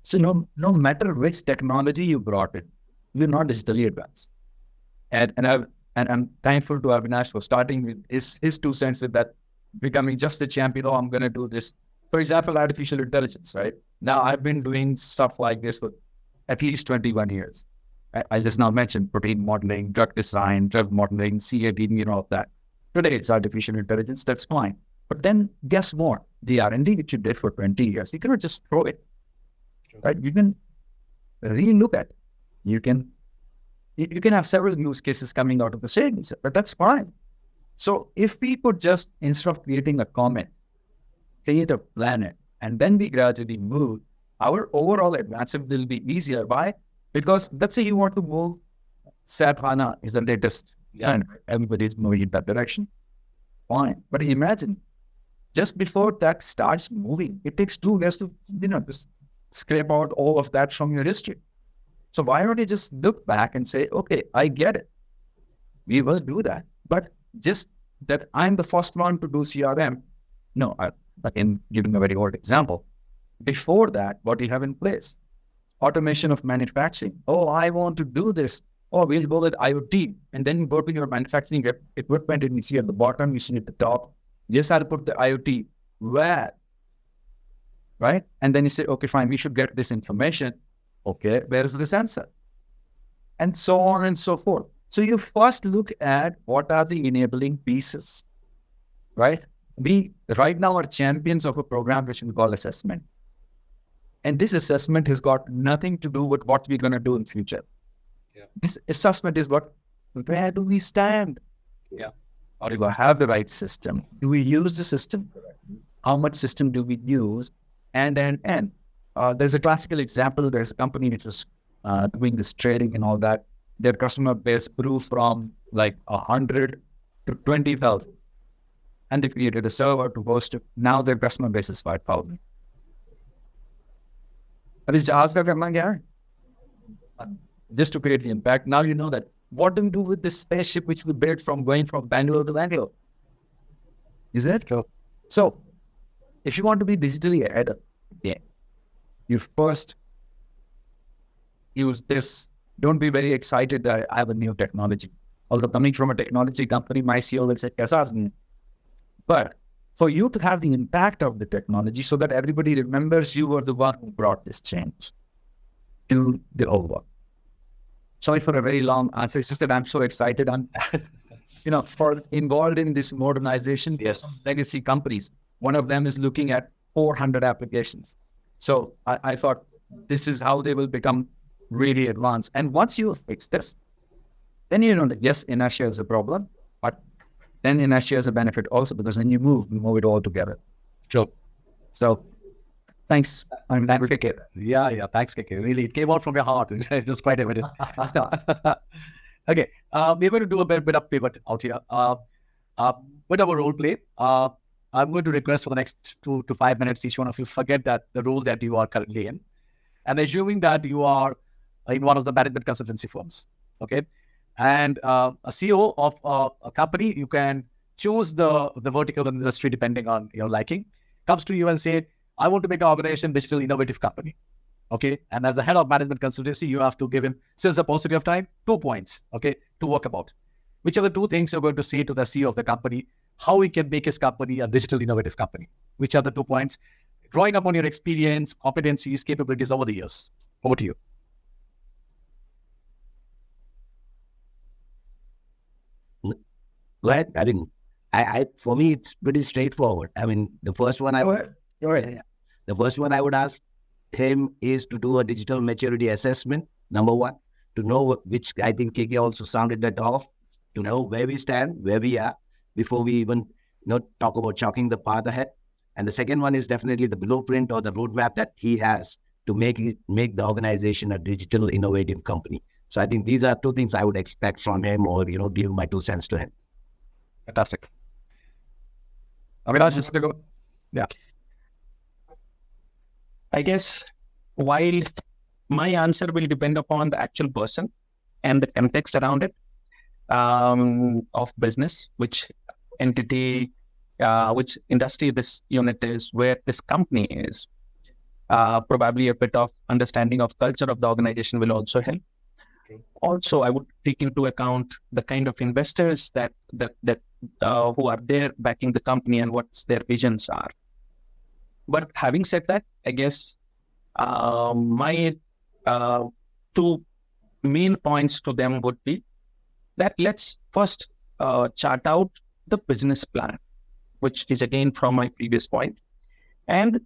Speaker 3: So no matter which technology you brought in, we're not digitally advanced. And I'm thankful to Avinash for starting with his 2 cents with that, becoming just a champion. Oh, I'm going to do this. For example, artificial intelligence, right? Now I've been doing stuff like this for at least 21 years. I just now mentioned protein modeling, drug design, drug modeling, CAD, all of that. Today it's artificial intelligence, that's fine. But then guess what? The R&D which you did for 20 years, you cannot just throw it. Right? You can re-look at it. You can have several use cases coming out of the same, but that's fine. So if we could just, instead of creating a comment, create a planet, and then we gradually move, our overall advancement will be easier. Why? Because let's say you want to move, SAP HANA is the latest, and everybody's moving in that direction. Fine. But imagine, just before that starts moving, it takes 2 years to, just scrape out all of that from your history. So why don't you just look back and say, okay, I get it. We will do that. But just that I'm the first one to do CRM. No, again, giving a very old example. Before that, what do you have in place? Automation of manufacturing. Oh, I want to do this. Oh, we'll go with IoT. And then you go to your manufacturing equipment and you see at the bottom, you see at the top. Yes, I'll put the IoT. Where? Right? And then you say, okay, fine, we should get this information. Okay, where is the sensor? And so on and so forth. So you first look at what are the enabling pieces, right? We right now are champions of a program which we call assessment. And this assessment has got nothing to do with what we're going to do in the future.
Speaker 1: Yeah.
Speaker 3: This assessment is where do we stand?
Speaker 1: Yeah.
Speaker 3: Or do we have the right system? Do we use the system? How much system do we use? And. There's a classical example. There's a company which is doing this trading and all that. Their customer base grew from like 100 to 20,000. And they created a server to host it. Now their customer base is 5,000. Just to create the impact. Now you know that. What do we do with this spaceship which we built from going from Bangalore to Bangalore? Is it?
Speaker 1: Sure.
Speaker 3: So, if you want to be digitally ahead of the game, you first use this. Don't be very excited that I have a new technology. Although coming from a technology company, my CEO will say, "Kaisa." But for you to have the impact of the technology so that everybody remembers you were the one who brought this change to the whole world. Sorry for a very long answer. It's just that I'm so excited. I'm, for involved in this modernization.
Speaker 2: Yes.
Speaker 3: Legacy companies. One of them is looking at 400 applications. So I thought this is how they will become really advanced. And once you fix this, then you know that yes, inertia is a problem, but then inertia is a benefit also because when you move it all together.
Speaker 1: Sure.
Speaker 3: So thanks.
Speaker 1: Thanks, KK. Yeah. Thanks, KK. Really, it came out from your heart. It was quite evident. Okay. We're going to do a bit of pivot out here. Bit of a role play. I'm going to request for the next 2 to 5 minutes, each one of you forget that the role that you are currently in, and assuming that you are in one of the management consultancy firms, okay? And a CEO of a company, you can choose the vertical industry depending on your liking, comes to you and say, I want to make an organization digital innovative company, okay? And as the head of management consultancy, you have to give him, since the paucity of time, 2 points, okay, to work about. Which are the 2 things you're going to say to the CEO of the company, how he can make his company a digital innovative company? Which are the 2 points? Drawing upon your experience, competencies, capabilities over the years. Over to you.
Speaker 2: Go ahead. I mean, for me, it's pretty straightforward. I mean, the first one I would, the first one I would ask him is to do a digital maturity assessment. Number one, to know which I think KK also sounded that off, to know where we stand, where we are, before we even talk about chalking the path ahead. And the second one is definitely the blueprint or the roadmap that he has to make the organization a digital innovative company. So I think these are two things I would expect from him, or give my 2 cents to him.
Speaker 1: Fantastic. Avinash, just to go. Yeah.
Speaker 4: I guess while my answer will depend upon the actual person and the context around it, of business, which entity, which industry this unit is, where this company is. Probably a bit of understanding of culture of the organization will also help. Okay. Also, I would take into account the kind of investors that who are there backing the company and what their visions are. But having said that, I guess my 2 main points to them would be that let's first chart out the business plan, which is again from my previous point. And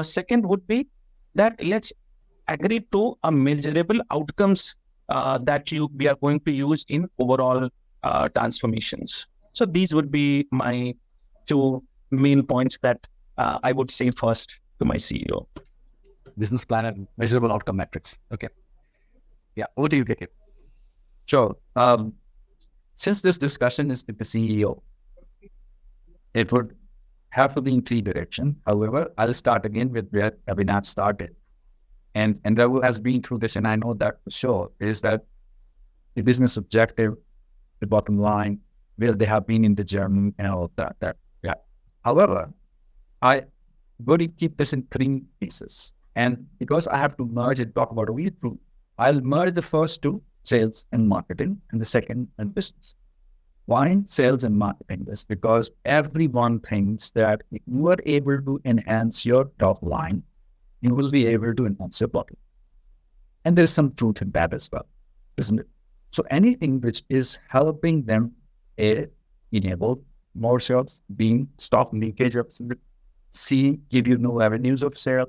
Speaker 4: second would be that let's agree to a measurable outcomes that we are going to use in overall transformations. So these would be my 2 main points that I would say first to my CEO.
Speaker 1: Business plan and measurable outcome metrics. Okay. Yeah. Over to you, KK.
Speaker 3: Sure. Since this discussion is with the CEO, it would have to be in 3 directions. However, I'll start again with where Avinash started. And Raghu has been through this, and I know that for sure, is that the business objective, the bottom line, where they have been in the journey and all of that. Yeah. However, I would keep this in 3 pieces. And because I have to merge and talk about a wheel proof, I'll merge the first 2, sales and marketing, and the second and business. Why sales and marketing? This because everyone thinks that if you are able to enhance your top line, you will be able to enhance your bottom. And there's some truth in that as well, isn't it? So anything which is helping them enable more sales, being stop leakage of C, give you new avenues of sale,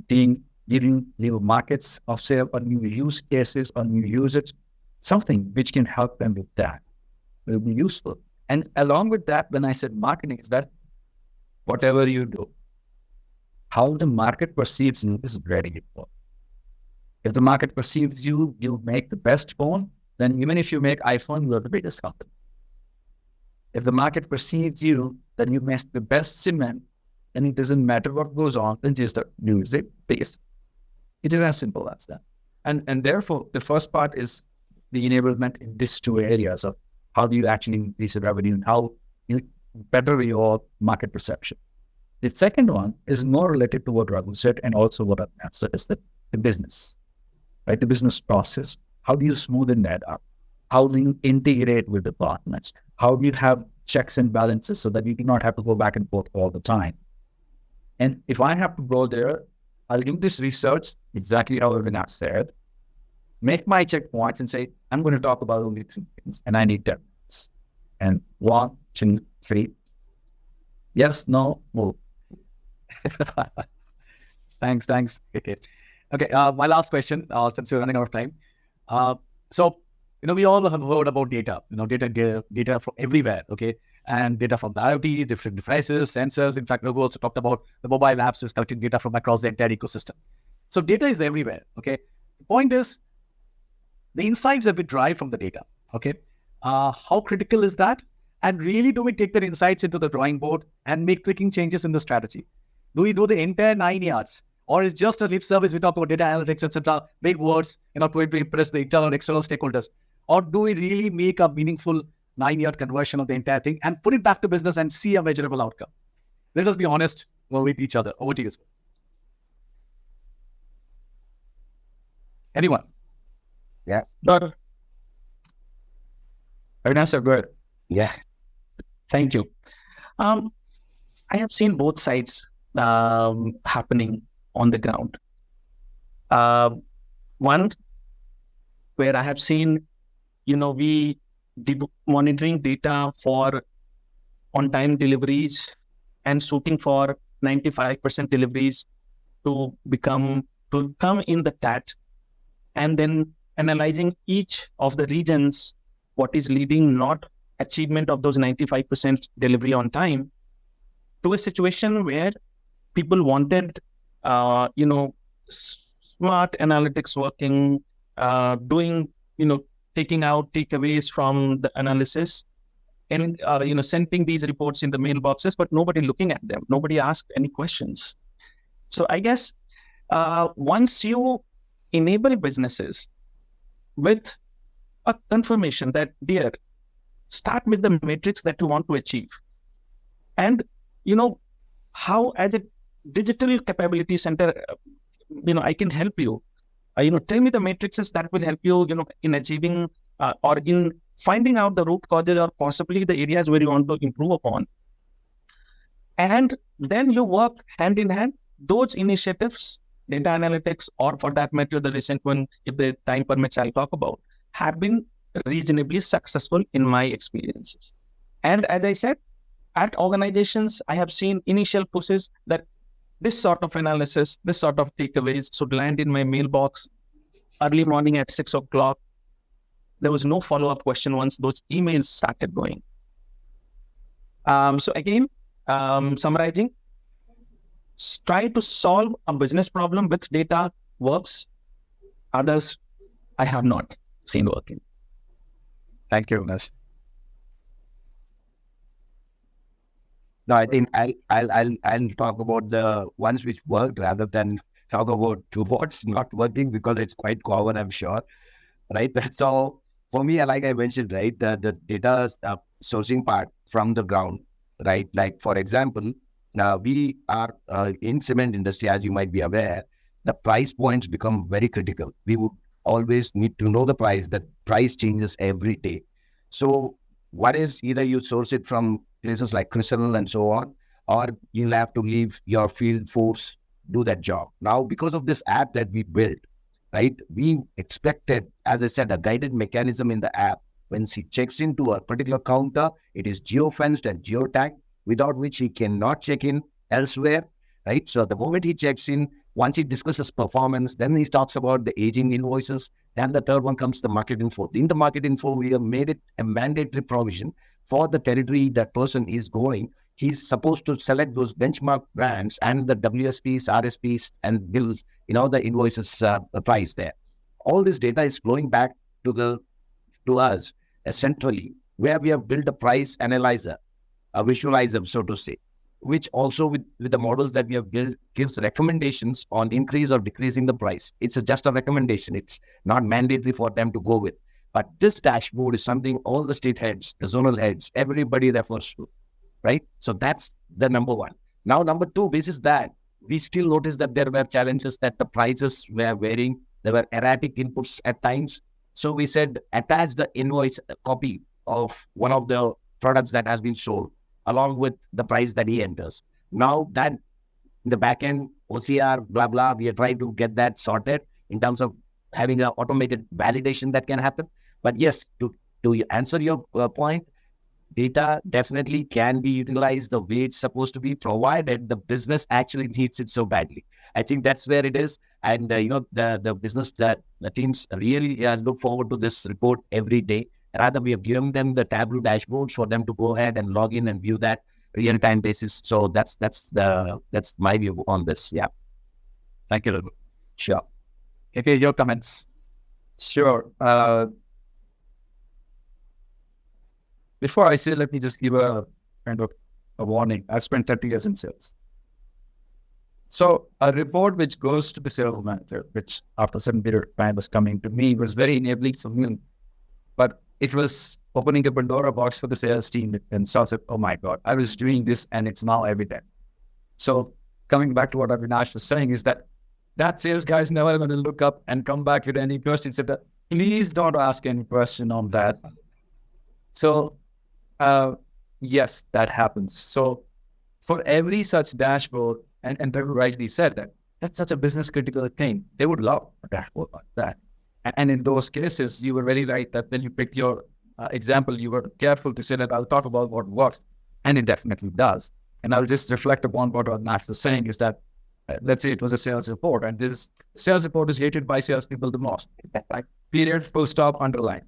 Speaker 3: D, giving new markets of sale or new use cases or new usage, something which can help them with that will be useful. And along with that, when I said marketing, is that whatever you do, how the market perceives you is very important. If the market perceives you make the best phone, then even if you make iPhone, you are the biggest company. If the market perceives you that you make the best cement, then it doesn't matter what goes on, then just use it based. It is as simple as that. And therefore, the first part is the enablement in these 2 areas of how do you actually increase the revenue and how you better your market perception. The second one is more related to what Raghu said and also what I've said is the business, right? The business process. How do you smoothen that up? How do you integrate with the partners? How do you have checks and balances so that you do not have to go back and forth all the time? And if I have to go there, I'll do this research, exactly how Avinash said, make my checkpoints and say, I'm going to talk about only 2 things and I need 10 minutes. And 1, 2, 3. Yes, no, move.
Speaker 1: Thanks. Okay. My last question, since we're running out of time. So, we all have heard about data, data from everywhere, okay? And data from the IoT, different devices, sensors. In fact, Raghu also talked about the mobile apps is collecting data from across the entire ecosystem. So data is everywhere, okay? The point is, the insights that we drive from the data, okay? How critical is that? And really, do we take the insights into the drawing board and make tweaking changes in the strategy? Do we do the entire 9 yards? Or is just a lip service? We talk about data analytics, etc., big words, to impress the internal and external stakeholders. Or do we really make a meaningful 9-yard conversion of the entire thing and put it back to business and see a measurable outcome? Let us be honest with each other. Over to you, sir. Anyone?
Speaker 2: Yeah.
Speaker 4: Doctor.
Speaker 3: Avinash, go ahead.
Speaker 2: Yeah.
Speaker 4: Thank you. I have seen both sides happening on the ground. One, where I have seen, we monitoring data for on-time deliveries and shooting for 95% deliveries to come in the TAT, and then analyzing each of the regions, what is leading not achievement of those 95% delivery on time, to a situation where people wanted, smart analytics working, doing, taking out takeaways from the analysis, and sending these reports in the mailboxes, but nobody looking at them, nobody asked any questions. So I guess once you enable businesses with a confirmation that, dear, start with the metrics that you want to achieve, and how as a digital capability center, I can help you. Tell me the matrices that will help you, in achieving or in finding out the root causes or possibly the areas where you want to improve upon. And then you work hand in hand. Those initiatives, data analytics, or for that matter, the recent one, if the time permits, I'll talk about, have been reasonably successful in my experiences. And as I said, at organizations, I have seen initial pushes that this sort of analysis, this sort of takeaways should land in my mailbox early morning at 6 o'clock. There was no follow-up question once those emails started going. So again, summarizing, try to solve a business problem with data works. Others, I have not seen working.
Speaker 1: Thank you, Nash.
Speaker 2: No, I think I'll talk about the ones which worked rather than talk about what's not working, because it's quite common, I'm sure, right? So for me, like I mentioned, right, the data sourcing part from the ground, right? Like, for example, now we are in cement industry, as you might be aware, the price points become very critical. We would always need to know the price. That price changes every day. So what is, either you source it from places like Crystal and so on, or you'll have to leave your field force do that job. Now, because of this app that we built, right, we expected, as I said, a guided mechanism in the app. When he checks into a particular counter, it is geo-fenced and geo-tagged, without which he cannot check in elsewhere, right? So the moment he checks in, once he discusses performance, then he talks about the aging invoices. Then the third one comes the market info. In the market info, we have made it a mandatory provision for the territory that person is going. He's supposed to select those benchmark brands and the WSPs, RSPs, and bill, the invoices price there. All this data is flowing back to us centrally, where we have built a price analyzer, a visualizer, so to say, which also with the models that we have built gives recommendations on increase or decreasing the price. It's just a recommendation. It's not mandatory for them to go with. But this dashboard is something all the state heads, the zonal heads, everybody refers to, right? So that's the number one. Now, number two, basis that, we still noticed that there were challenges that the prices were varying. There were erratic inputs at times. So we said, attach the invoice copy of one of the products that has been sold along with the price that he enters. Now that the backend, OCR, blah, blah, we are trying to get that sorted in terms of having an automated validation that can happen. But yes, to answer your point, data definitely can be utilized the way it's supposed to be, provided the business actually needs it so badly. I think that's where it is. And, the business, that the teams really look forward to this report every day. Rather, we have given them the Tableau dashboards for them to go ahead and log in and view that real-time basis. So that's my view on this. Yeah.
Speaker 1: Thank you, Raghu.
Speaker 2: Sure.
Speaker 1: Okay, your comments.
Speaker 3: Sure. Before I say, let me just give a kind of a warning. I've spent 30 years in sales. So a report which goes to the sales manager, which after some period of time was coming to me, was very enabling for me. But it was opening a Pandora box for the sales team. And so I said, oh my God, I was doing this and it's now evident. So coming back to what Avinash was saying is that sales guy is never going to look up and come back with any questions. Please don't ask any question on that. So yes, that happens. So for every such dashboard, and Raghu rightly said that's such a business critical thing. They would love a dashboard like that. And in those cases, you were very right that when you picked your example, you were careful to say that I'll talk about what works, and it definitely does. And I'll just reflect upon what Nash was saying is that, let's say it was a sales report, and this sales report is hated by salespeople the most. Like, period, full stop, underline.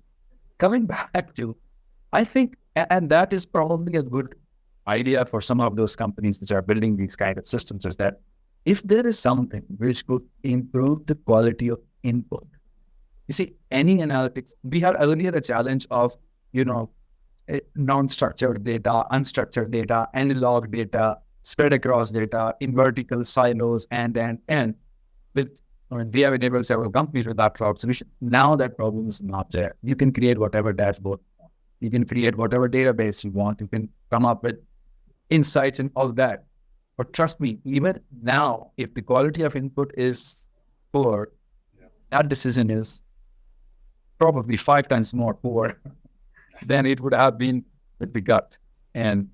Speaker 3: Coming back to, I think, and that is probably a good idea for some of those companies which are building these kind of systems, is that if there is something which could improve the quality of input, you see, any analytics, we had earlier a challenge of, non-structured data, unstructured data, analog data, spread across data in vertical silos, and. We have enabled several companies with that cloud solution. Now that problem is not there. You can create whatever dashboard you want. You can create whatever database you want. You can come up with insights and all that. But trust me, even now, if the quality of input is poor, that decision is probably 5 times more poor than it would have been with the gut. And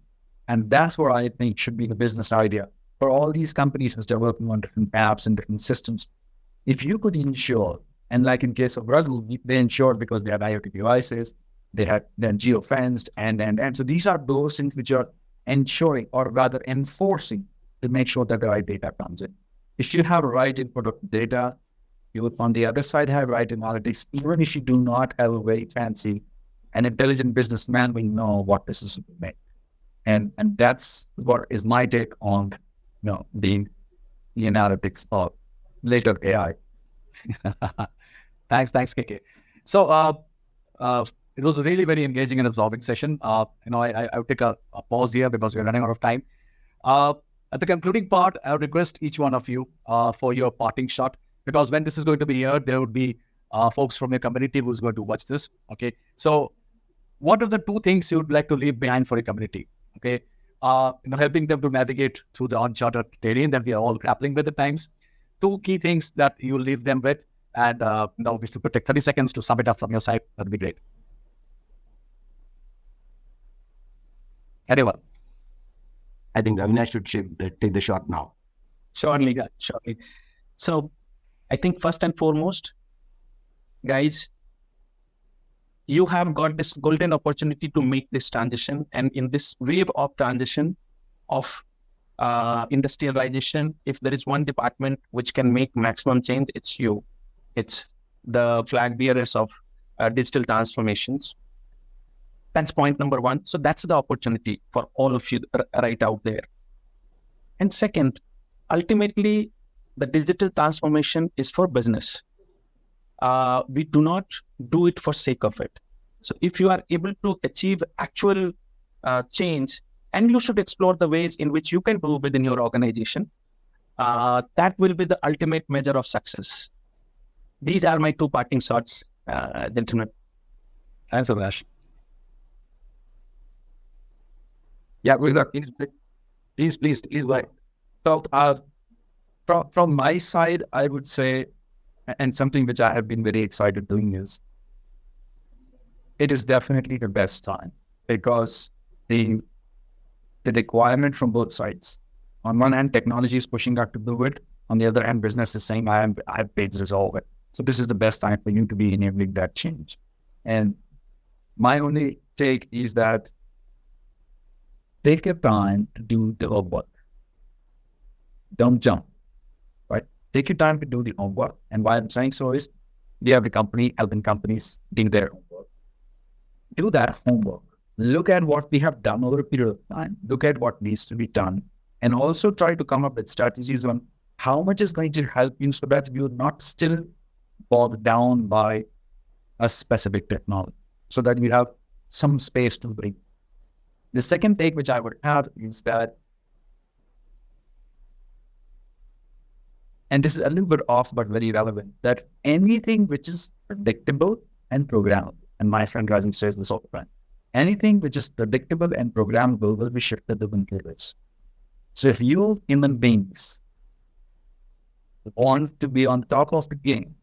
Speaker 3: that's what I think should be the business idea for all these companies who's developing on different apps and different systems. If you could ensure, and like in case of Raghu, they ensured because they have IoT devices, they're geo-fenced, and so these are those things which are ensuring, or rather enforcing, to make sure that the right data comes in. If you have right input of data, you would on the other side have right analytics. Even if you do not have a very fancy and intelligent businessman, we know what decisions to make. And that's what is my take on the analytics of later AI.
Speaker 1: Thanks, KK. So it was a really very engaging and absorbing session. I would take a pause here because we're running out of time. At the concluding part, I would request each one of you for your parting shot, because when this is going to be aired, there would be folks from your community who's going to watch this. Okay, so what are the 2 things you would like to leave behind for your community? Okay, helping them to navigate through the uncharted terrain that we are all grappling with at times. 2 key things that you leave them with, and if you could take 30 seconds to sum it up from your side, that'd be great. Anyone?
Speaker 2: I think Avinash should take the shot now.
Speaker 4: Surely. So I think first and foremost, guys, you have got this golden opportunity to make this transition. And in this wave of transition of industrialization, if there is one department which can make maximum change, it's you. It's the flag bearers of digital transformations. That's point number 1. So that's the opportunity for all of you right out there. And second, ultimately, the digital transformation is for business. We do not do it for sake of it. So if you are able to achieve actual change, and you should explore the ways in which you can do within your organization, that will be the ultimate measure of success. These are my 2 parting shots, gentlemen.
Speaker 1: Thanks, Avinash.
Speaker 3: Yeah, please go ahead. So from my side, I would say, and something which I have been very excited doing is, it is definitely the best time, because the requirement from both sides. On one hand, technology is pushing out to do it. On the other hand, business is saying, I have paid to resolve it. So this is the best time for you to be enabling that change. And my only take is that take your time to do the homework. Don't jump, right? Take your time to do the homework. And why I'm saying so is, we have the company helping companies do their homework. Do that homework. Look at what we have done over a period of time. Look at what needs to be done. And also try to come up with strategies on how much is going to help you so that you're not still bogged down by a specific technology, so that you have some space to breathe. The second take which I would have is that, and this is a little bit off but very relevant, that anything which is predictable and programmable, and my friend Raghu says this all the time, anything which is predictable and programmable will be shifted to controllers. So if you human beings want to be on top of the game,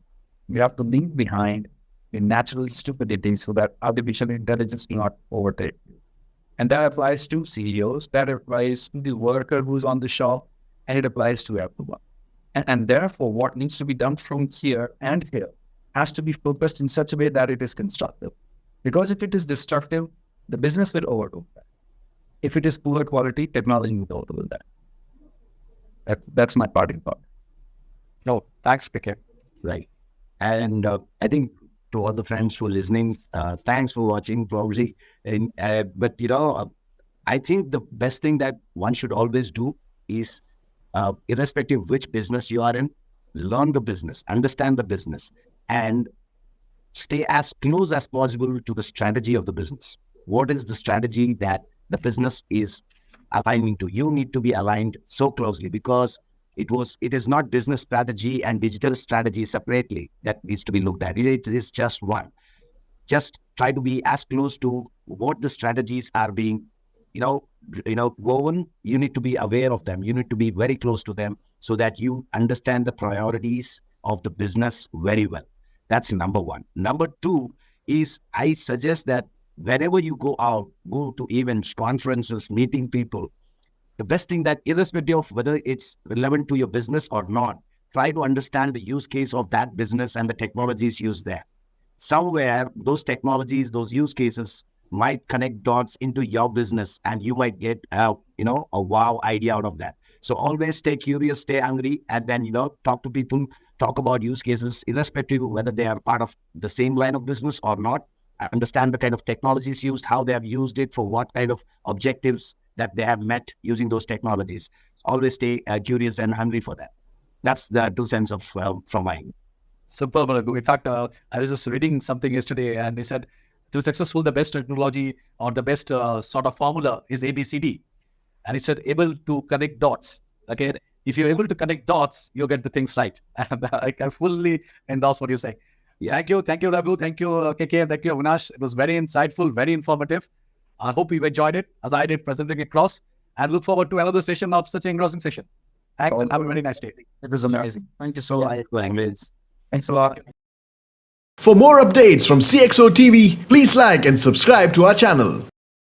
Speaker 3: you have to leave behind your natural stupidity so that artificial intelligence cannot overtake you. And that applies to CEOs, that applies to the worker who's on the shop, and it applies to everyone. And therefore, what needs to be done from here and here has to be focused in such a way that it is constructive. Because if it is destructive, the business will overdo that. If it is poor quality, technology will overdo that. That's my parting thought.
Speaker 1: No, thanks, PK.
Speaker 2: Right. And I think to all the friends who are listening, thanks for watching probably. But, I think the best thing that one should always do is, irrespective of which business you are in, learn the business, understand the business, and stay as close as possible to the strategy of the business. What is the strategy that the business is aligning to? You need to be aligned so closely, because it is not business strategy and digital strategy separately that needs to be looked at. It is just one. Just try to be as close to what the strategies are being, woven. You need to be aware of them. You need to be very close to them so that you understand the priorities of the business very well. That's number one. Number two is, I suggest that whenever you go out, go to events, conferences, meeting people, the best thing that, irrespective of whether it's relevant to your business or not, try to understand the use case of that business and the technologies used there. Somewhere, those technologies, those use cases might connect dots into your business, and you might get a wow idea out of that. So always stay curious, stay hungry, and then, talk to people, talk about use cases, irrespective of whether they are part of the same line of business or not. Understand the kind of technologies used, how they have used it, for what kind of objectives that they have met using those technologies. Always stay curious and hungry for that. That's the 2 cents of from my end.
Speaker 1: Superb, Raghu. In fact, I was just reading something yesterday, and they said, to be successful, the best technology or the best sort of formula is ABCD. And he said, able to connect dots. Okay, if you're able to connect dots, you'll get the things right. And I fully endorse what you say.
Speaker 2: Yeah.
Speaker 1: Thank you, Raghu. Thank you, KK. Thank you, Avinash. It was very insightful, very informative. I hope you enjoyed it, as I did presenting across, and look forward to another session of such an engrossing session. Thanks, and have a very nice day.
Speaker 3: It was amazing. Thank you so much. Thanks a lot.
Speaker 5: For more updates from CXO TV, please like and subscribe to our channel.